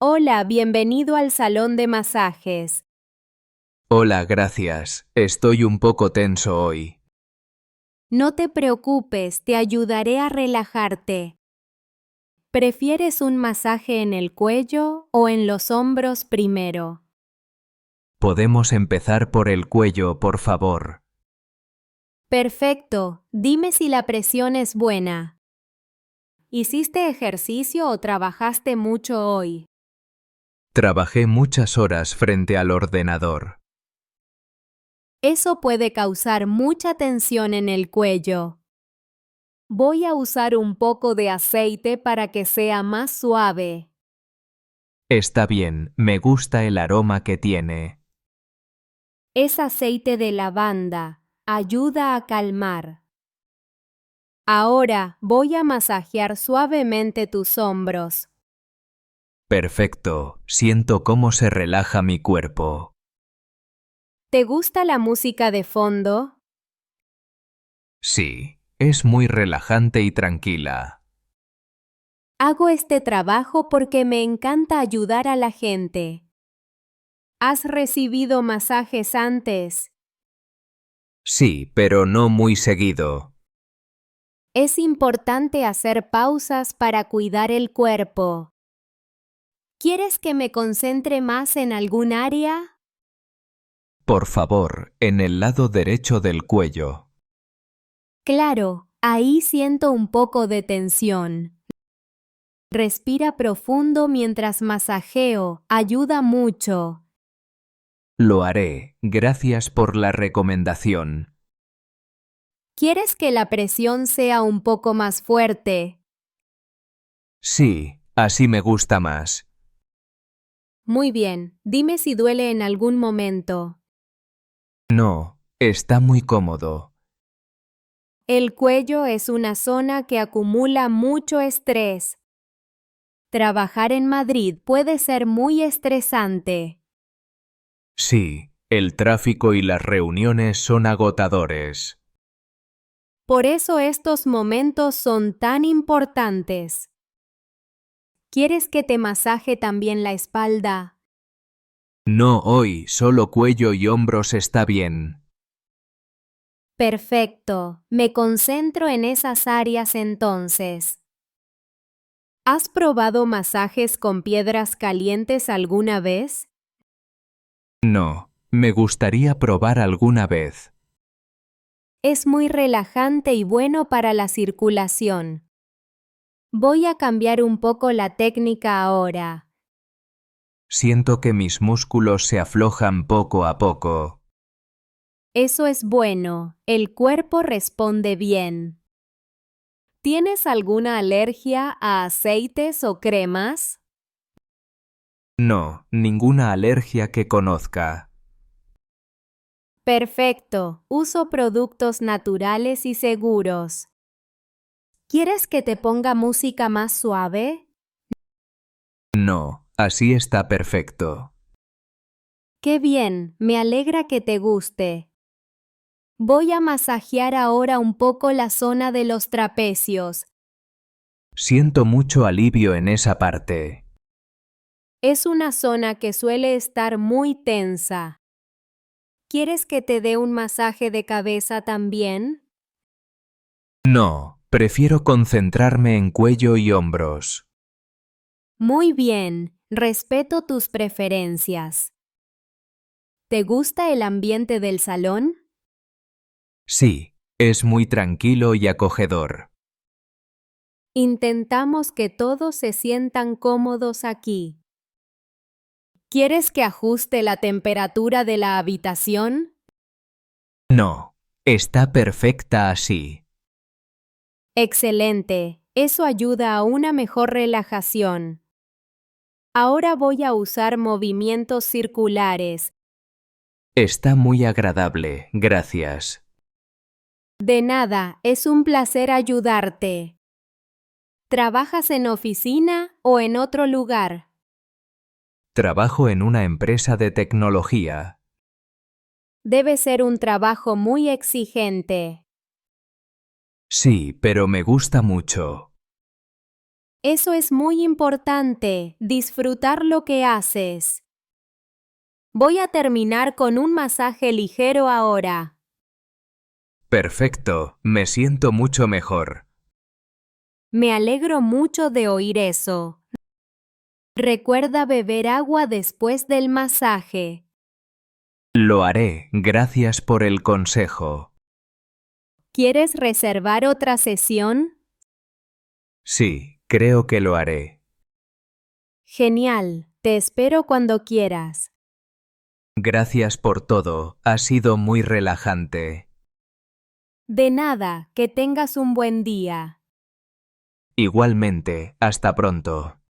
Hola, bienvenido al salón de masajes. Hola, gracias. Estoy un poco tenso hoy. No te preocupes, te ayudaré a relajarte. ¿Prefieres un masaje en el cuello o en los hombros primero? ¿Podemos empezar por el cuello, por favor? Perfecto, dime si la presión es buena. ¿Hiciste ejercicio o trabajaste mucho hoy? Trabajé muchas horas frente al ordenador. Eso puede causar mucha tensión en el cuello. Voy a usar un poco de aceite para que sea más suave. Está bien, me gusta el aroma que tiene. Es aceite de lavanda. Ayuda a calmar. Ahora voy a masajear suavemente tus hombros. Perfecto, siento cómo se relaja mi cuerpo. ¿Te gusta la música de fondo? Sí, es muy relajante y tranquila. Hago este trabajo porque me encanta ayudar a la gente. ¿Has recibido masajes antes? Sí, pero no muy seguido. Es importante hacer pausas para cuidar el cuerpo. ¿Quieres que me concentre más en algún área? Por favor, en el lado derecho del cuello. Claro, ahí siento un poco de tensión. Respira profundo mientras masajeo, ayuda mucho. Lo haré, gracias por la recomendación. ¿Quieres que la presión sea un poco más fuerte? Sí, así me gusta más. Muy bien, dime si duele en algún momento. No, está muy cómodo. El cuello es una zona que acumula mucho estrés. Trabajar en Madrid puede ser muy estresante. Sí, el tráfico y las reuniones son agotadores. Por eso estos momentos son tan importantes. ¿Quieres que te masaje también la espalda? No hoy, solo cuello y hombros está bien. Perfecto, me concentro en esas áreas entonces. ¿Has probado masajes con piedras calientes alguna vez? No, me gustaría probar alguna vez. Es muy relajante y bueno para la circulación. Voy a cambiar un poco la técnica ahora. Siento que mis músculos se aflojan poco a poco. Eso es bueno, el cuerpo responde bien. ¿Tienes alguna alergia a aceites o cremas? No, ninguna alergia que conozca. Perfecto, uso productos naturales y seguros. ¿Quieres que te ponga música más suave? No, así está perfecto. Qué bien, me alegra que te guste. Voy a masajear ahora un poco la zona de los trapecios. Siento mucho alivio en esa parte. Es una zona que suele estar muy tensa. ¿Quieres que te dé un masaje de cabeza también? No, prefiero concentrarme en cuello y hombros. Muy bien, respeto tus preferencias. ¿Te gusta el ambiente del salón? Sí, es muy tranquilo y acogedor. Intentamos que todos se sientan cómodos aquí. ¿Quieres que ajuste la temperatura de la habitación? No, está perfecta así. Excelente, eso ayuda a una mejor relajación. Ahora voy a usar movimientos circulares. Está muy agradable, gracias. De nada, es un placer ayudarte. ¿Trabajas en oficina o en otro lugar? Trabajo en una empresa de tecnología. Debe ser un trabajo muy exigente. Sí, pero me gusta mucho. Eso es muy importante, disfrutar lo que haces. Voy a terminar con un masaje ligero ahora. Perfecto, me siento mucho mejor. Me alegro mucho de oír eso. Recuerda beber agua después del masaje. Lo haré, gracias por el consejo. ¿Quieres reservar otra sesión? Sí, creo que lo haré. Genial, te espero cuando quieras. Gracias por todo, ha sido muy relajante. De nada, que tengas un buen día. Igualmente, hasta pronto.